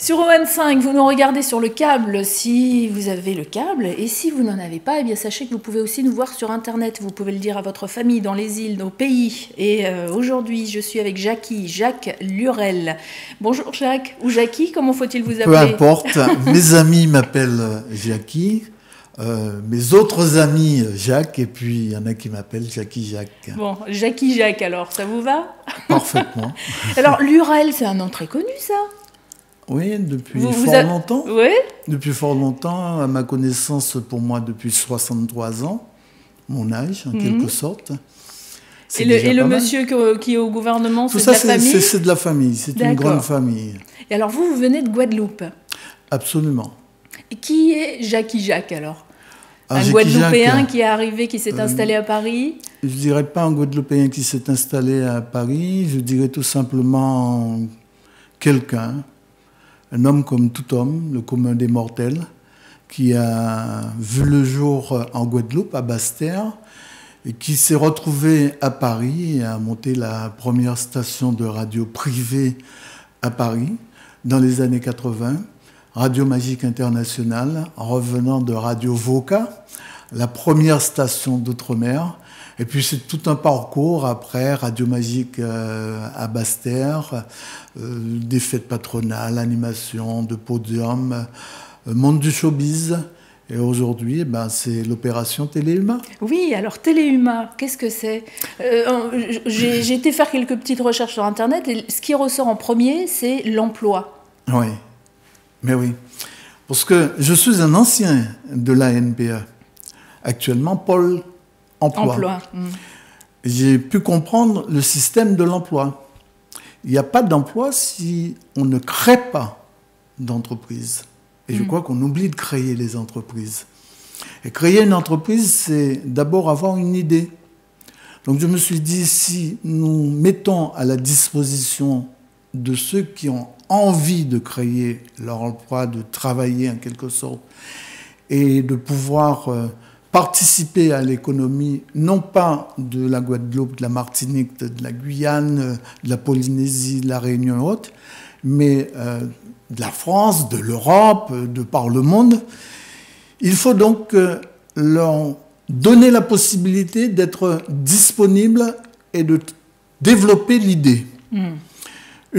Sur OM5, vous nous regardez sur le câble si vous avez le câble, et si vous n'en avez pas, eh bien sachez que vous pouvez aussi nous voir sur Internet. Vous pouvez le dire à votre famille, dans les îles, au pays. Et aujourd'hui, je suis avec Jacques Lurel. Bonjour Jacques, ou Jackie, comment faut-il vous appeler? Peu importe, mes amis m'appellent Jackie. Mes autres amis, Jacques, et puis il y en a qui m'appellent Jackie-Jacques. Bon, Jackie-Jacques alors, ça vous va? Parfaitement. Alors, Lurel, c'est un nom très connu, ça? Oui, depuis fort longtemps. Oui. Depuis fort longtemps, à ma connaissance, pour moi, depuis 63 ans, mon âge, en quelque sorte. Et le monsieur qui est au gouvernement, c'est de la famille? Tout ça, c'est de la famille, c'est une grande famille. Et alors, vous venez de Guadeloupe? Absolument. Et qui est Jackie-Jacques, alors? Un Jackie Guadeloupéen Jacques, qui est arrivé, qui s'est installé à Paris? Je ne dirais pas un Guadeloupéen qui s'est installé à Paris, je dirais tout simplement quelqu'un, un homme comme tout homme, le commun des mortels, qui a vu le jour en Guadeloupe, à Basse-Terre, et qui s'est retrouvé à Paris et a monté la première station de radio privée à Paris dans les années 80. Radio Magique Internationale, en revenant de Radio Voca, la première station d'outre-mer. Et puis c'est tout un parcours après, Radio Magique à Basse-Terre, des fêtes patronales, animation, de podium, monde du showbiz. Et aujourd'hui, c'est l'opération Téléhumain. Oui, alors Téléhumain, qu'est-ce que c'est? J'ai été faire quelques petites recherches sur Internet et ce qui ressort en premier, c'est l'emploi. Oui. Mais oui, parce que je suis un ancien de l'ANPE, actuellement Pôle Emploi. J'ai pu comprendre le système de l'emploi. Il n'y a pas d'emploi si on ne crée pas d'entreprise. Et je crois qu'on oublie de créer les entreprises. Et créer une entreprise, c'est d'abord avoir une idée. Donc je me suis dit, si nous mettons à la disposition de ceux qui ont envie de créer leur emploi, de travailler en quelque sorte, et de pouvoir participer à l'économie, non pas de la Guadeloupe, de la Martinique, de la Guyane, de la Polynésie, de la Réunion et autres, mais de la France, de l'Europe, de par le monde. Il faut donc leur donner la possibilité d'être disponibles et de développer l'idée.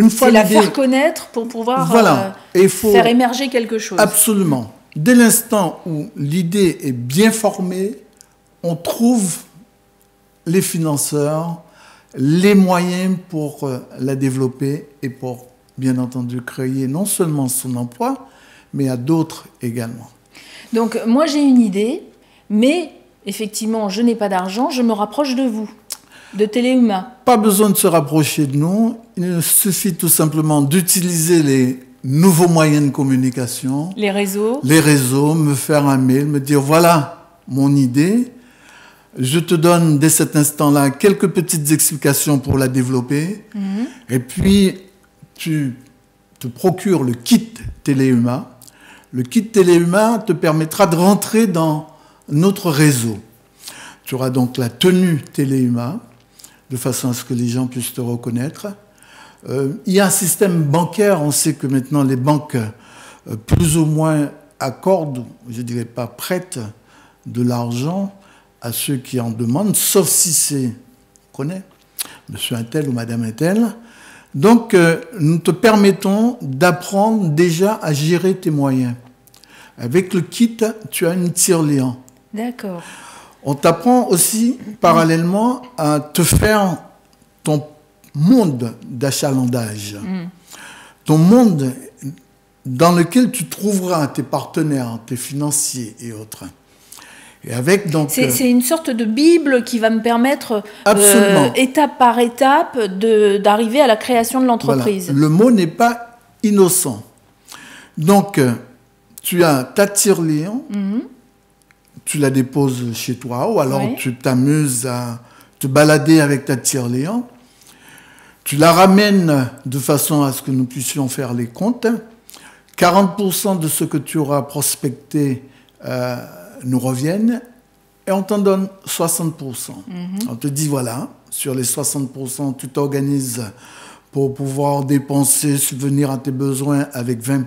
C'est la faire connaître pour pouvoir faire émerger quelque chose. Absolument. Dès l'instant où l'idée est bien formée, on trouve les financeurs, les moyens pour la développer et pour, bien entendu, créer non seulement son emploi, mais à d'autres également. Donc, moi, j'ai une idée, mais effectivement, je n'ai pas d'argent, je me rapproche de vous. De Téléhumain. Pas besoin de se rapprocher de nous. Il suffit tout simplement d'utiliser les nouveaux moyens de communication. Les réseaux. Les réseaux, me faire un mail, me dire voilà mon idée. Je te donne dès cet instant-là quelques petites explications pour la développer. Et puis, tu te procures le kit Téléhumain. Le kit Téléhumain te permettra de rentrer dans notre réseau. Tu auras donc la tenue Téléhumain, de façon à ce que les gens puissent te reconnaître. Il y a un système bancaire, on sait que maintenant les banques plus ou moins accordent, je ne dirais pas prêtent, de l'argent à ceux qui en demandent, sauf si c'est, on connaît, monsieur un tel ou madame un tel. Donc nous te permettons d'apprendre déjà à gérer tes moyens. Avec le kit, tu as une tire-liant. D'accord. On t'apprend aussi, parallèlement, à te faire ton monde d'achalandage. Ton monde dans lequel tu trouveras tes partenaires, tes financiers et autres. Et avec donc... C'est une sorte de Bible qui va me permettre, étape par étape, d'arriver à la création de l'entreprise. Voilà. Le mot n'est pas innocent. Donc, tu as ta tire-liant, tu la déposes chez toi, ou alors tu t'amuses à te balader avec ta tire-liant. Tu la ramènes de façon à ce que nous puissions faire les comptes. 40% de ce que tu auras prospecté nous reviennent et on t'en donne 60%. On te dit, voilà, sur les 60%, tu t'organises pour pouvoir dépenser, subvenir à tes besoins avec 20%.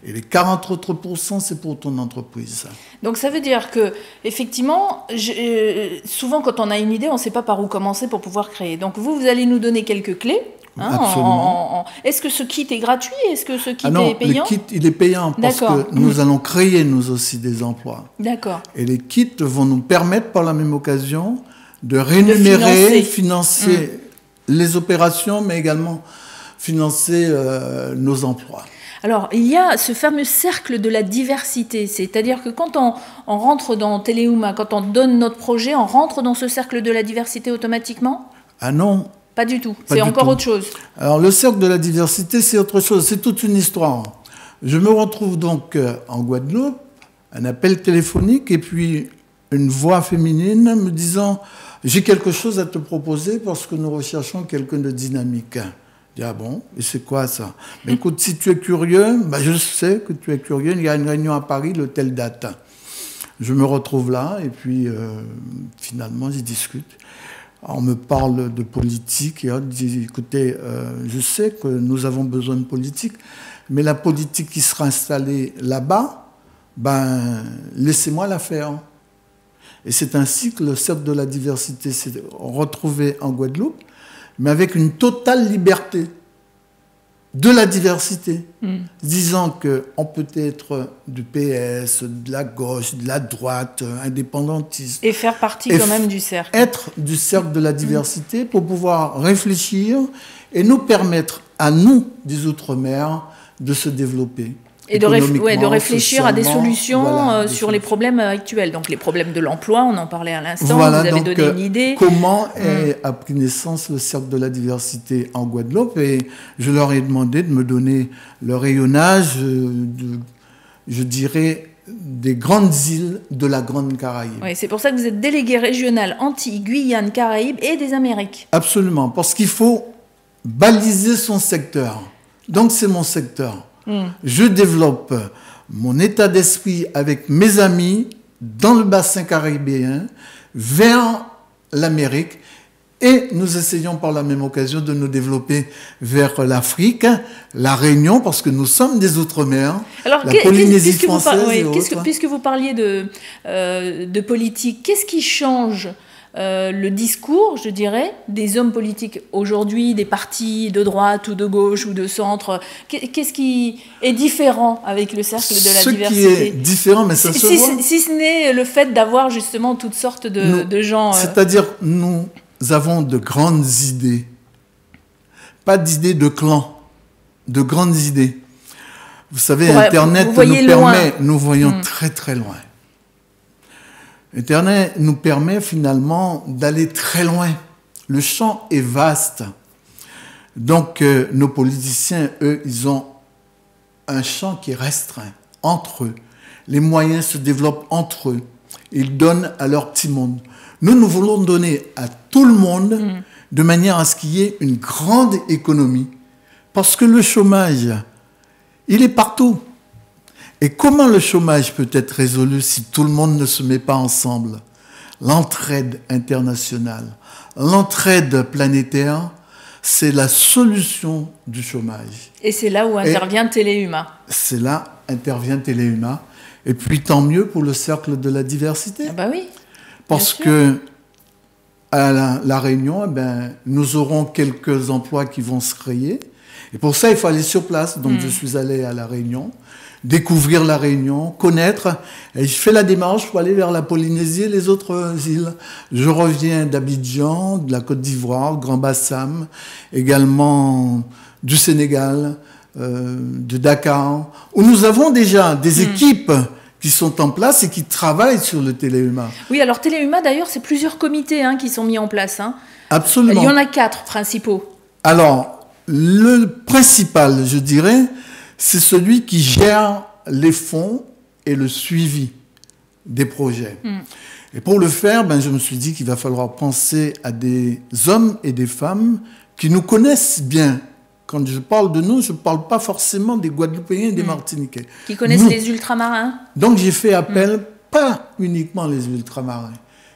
Et les 40 autres %, c'est pour ton entreprise. Donc ça veut dire que, effectivement, souvent quand on a une idée, on ne sait pas par où commencer pour pouvoir créer. Donc vous allez nous donner quelques clés. Absolument. Est-ce que ce kit est gratuit? Est-ce que ce kit est payant? Le kit, il est payant parce que nous allons créer, nous aussi, des emplois. D'accord. Et les kits vont nous permettre, par la même occasion, de rémunérer, financer les opérations, mais également financer nos emplois. Alors, il y a ce fameux cercle de la diversité, c'est-à-dire que quand on rentre dans Téléouma, quand on donne notre projet, on rentre dans ce cercle de la diversité automatiquement? Ah non. Pas du tout, c'est encore autre chose. Alors, le cercle de la diversité, c'est autre chose, c'est toute une histoire. Je me retrouve donc en Guadeloupe, un appel téléphonique, et puis une voix féminine me disant « J'ai quelque chose à te proposer parce que nous recherchons quelqu'un de dynamique ». Je dis, ah bon, et c'est quoi ça? Mais écoute, si tu es curieux, je sais que tu es curieux, il y a une réunion à Paris, le telle date. Je me retrouve là, et puis finalement, j'y discute. On me parle de politique, et on dit, écoutez, je sais que nous avons besoin de politique, mais la politique qui sera installée là-bas, laissez-moi la faire. Et c'est ainsi que le cercle de la diversité s'est retrouvé en Guadeloupe, mais avec une totale liberté de la diversité, disant qu'on peut être du PS, de la gauche, de la droite, indépendantiste. Et faire partie quand même du cercle. Être du cercle de la diversité pour pouvoir réfléchir et nous permettre, à nous, des Outre-mer, de se développer. Et de réfléchir à des solutions sur les problèmes actuels. Donc les problèmes de l'emploi, on en parlait à l'instant, vous avez donné une idée. Comment a pris naissance le cercle de la diversité en Guadeloupe? Et je leur ai demandé de me donner le rayonnage, je dirais, des grandes îles de la Grande Caraïbe. Oui, c'est pour ça que vous êtes délégué régional Antilles, Guyane, Caraïbes et des Amériques. Absolument, parce qu'il faut baliser son secteur. Donc c'est mon secteur. Je développe mon état d'esprit avec mes amis dans le bassin caribéen vers l'Amérique et nous essayons par la même occasion de nous développer vers l'Afrique, la Réunion, parce que nous sommes des Outre-mer, la Polynésie française et autres. Puisque vous parliez de politique, qu'est-ce qui change le discours, je dirais, des hommes politiques aujourd'hui, des partis de droite ou de gauche ou de centre? Qu'est-ce qui est différent avec le cercle de la diversité? Ce qui est différent, mais ça se voit. Si ce n'est le fait d'avoir justement toutes sortes de gens... C'est-à-dire, nous avons de grandes idées. Pas d'idées de clan, de grandes idées. Vous savez, Internet nous permet... Nous voyons très très loin. Internet nous permet finalement d'aller très loin. Le champ est vaste. Donc, nos politiciens, eux, ils ont un champ qui est restreint entre eux. Les moyens se développent entre eux. Ils donnent à leur petit monde. Nous voulons donner à tout le monde de manière à ce qu'il y ait une grande économie. Parce que le chômage, il est partout. Et comment le chômage peut être résolu si tout le monde ne se met pas ensemble? L'entraide internationale, l'entraide planétaire, c'est la solution du chômage. Et c'est là où intervient Téléuma. C'est là intervient Téléuma. Et puis tant mieux pour le cercle de la diversité. Ah bah oui. Parce que à la Réunion, nous aurons quelques emplois qui vont se créer. Et pour ça, il faut aller sur place. Donc je suis allé à la Réunion, découvrir la Réunion, connaître. Et je fais la démarche pour aller vers la Polynésie et les autres îles. Je reviens d'Abidjan, de la Côte d'Ivoire, Grand-Bassam, également du Sénégal, de Dakar, où nous avons déjà des équipes qui sont en place et qui travaillent sur le Téléuma. Oui, alors Téléuma, d'ailleurs, c'est plusieurs comités qui sont mis en place. Absolument. Il y en a 4 principaux. Alors, le principal, je dirais, c'est celui qui gère les fonds et le suivi des projets. Et pour le faire, je me suis dit qu'il va falloir penser à des hommes et des femmes qui nous connaissent bien. Quand je parle de nous, je ne parle pas forcément des Guadeloupéens et des Martiniquais. Qui connaissent les ultramarins. Donc j'ai fait appel, pas uniquement les ultramarins,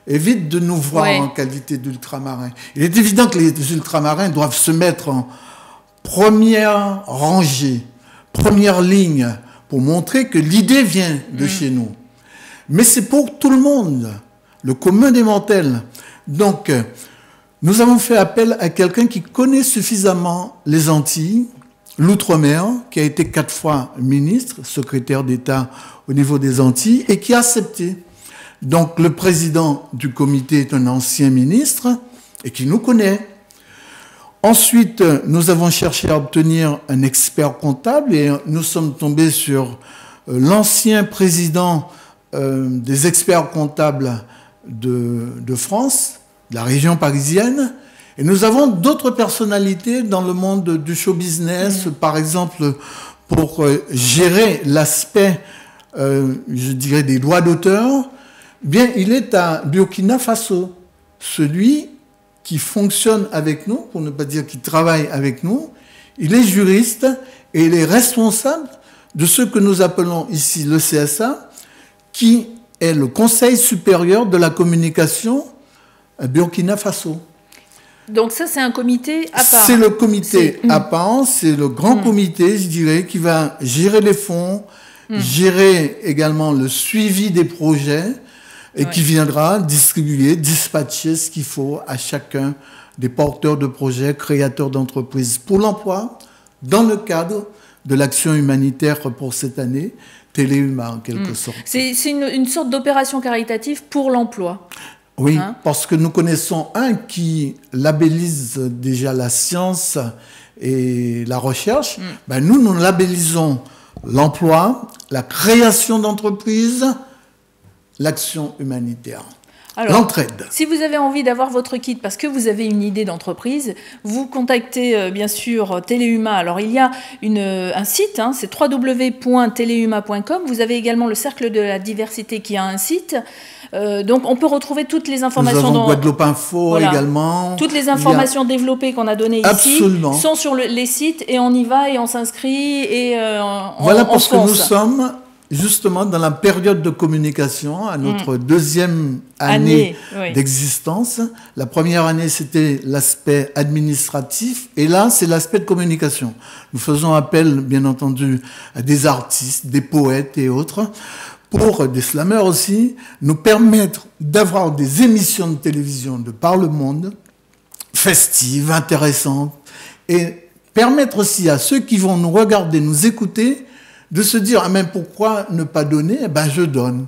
évite de nous voir en qualité d'ultramarins. Il est évident que les ultramarins doivent se mettre en première rangée, première ligne, pour montrer que l'idée vient de chez nous. Mais c'est pour tout le monde, le commun des mortels. Donc, nous avons fait appel à quelqu'un qui connaît suffisamment les Antilles, l'outre-mer, qui a été 4 fois ministre, secrétaire d'État au niveau des Antilles, et qui a accepté. Donc, le président du comité est un ancien ministre et qui nous connaît. Ensuite, nous avons cherché à obtenir un expert comptable et nous sommes tombés sur l'ancien président des experts comptables de France, de la région parisienne. Et nous avons d'autres personnalités dans le monde du show business, par exemple, pour gérer l'aspect, je dirais, des droits d'auteur. Bien, il est à Burkina Faso, celui qui fonctionne avec nous, pour ne pas dire qui travaille avec nous. Il est juriste et il est responsable de ce que nous appelons ici le CSA, qui est le Conseil supérieur de la communication à Burkina Faso. Donc ça, c'est un comité à part. C'est le comité à part, c'est le grand comité, je dirais, qui va gérer les fonds, gérer également le suivi des projets, et qui viendra distribuer, dispatcher ce qu'il faut à chacun des porteurs de projets, créateurs d'entreprises pour l'emploi, dans le cadre de l'action humanitaire pour cette année, Téléhuma en quelque sorte. C'est une sorte d'opération caritative pour l'emploi. Oui, parce que nous connaissons un qui labellise déjà la science et la recherche. Ben nous labellisons l'emploi, la création d'entreprises, l'action humanitaire, l'entraide. Si vous avez envie d'avoir votre kit parce que vous avez une idée d'entreprise, vous contactez bien sûr Téléhuma. Alors il y a un site, c'est www.telehuma.com. Vous avez également le Cercle de la Diversité qui a un site. Donc on peut retrouver toutes les informations. Nous avons Guadeloupe Info également. Toutes les informations développées qu'on a données ici sont sur les sites et on y va et on s'inscrit et voilà parce que nous sommes justement dans la période de communication, à notre deuxième année d'existence. La première année, c'était l'aspect administratif, et là, c'est l'aspect de communication. Nous faisons appel, bien entendu, à des artistes, des poètes et autres, pour des slammeurs aussi, nous permettre d'avoir des émissions de télévision de par le monde, festives, intéressantes, et permettre aussi à ceux qui vont nous regarder, nous écouter, de se dire, ah, mais pourquoi ne pas donner? Eh ben, je donne.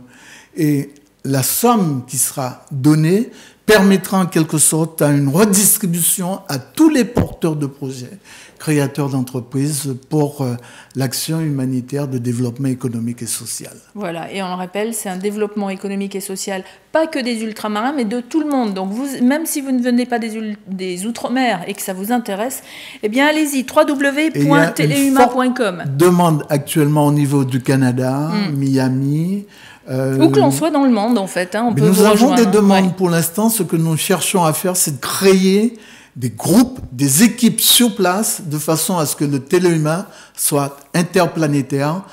Et la somme qui sera donnée permettra en quelque sorte à une redistribution à tous les porteurs de projets, créateurs d'entreprises pour l'action humanitaire de développement économique et social. Voilà, et on le rappelle, c'est un développement économique et social, pas que des ultramarins, mais de tout le monde. Donc vous, même si vous ne venez pas des outre-mer et que ça vous intéresse, eh bien allez-y, www.telehuma.com. Demande actuellement au niveau du Canada, Miami. Où que l'on soit dans le monde, en fait. On peut nous avons des demandes pour l'instant. Ce que nous cherchons à faire, c'est de créer des groupes, des équipes sur place, de façon à ce que le Téléhuma soit interplanétaire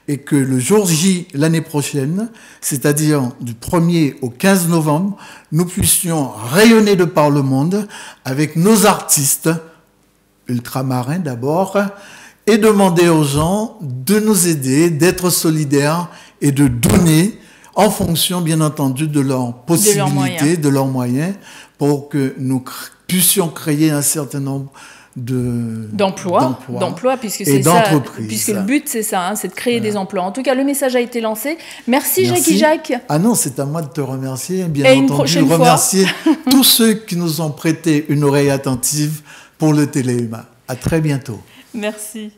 et que le jour J, l'année prochaine, c'est-à-dire du 1er au 15 novembre, nous puissions rayonner de par le monde avec nos artistes, ultramarins d'abord, et demander aux gens de nous aider, d'être solidaires et de donner en fonction, bien entendu, de leurs possibilités, de leurs moyens, pour que nous puissions créer un certain nombre d'emplois, puisque c'est ça, puisque le but c'est ça, c'est de créer des emplois. En tout cas, le message a été lancé. Merci. Jackie Jacques. Ah non, c'est à moi de te remercier, bien entendu, remercier tous ceux qui nous ont prêté une oreille attentive pour le Téléhuma. À très bientôt. Merci.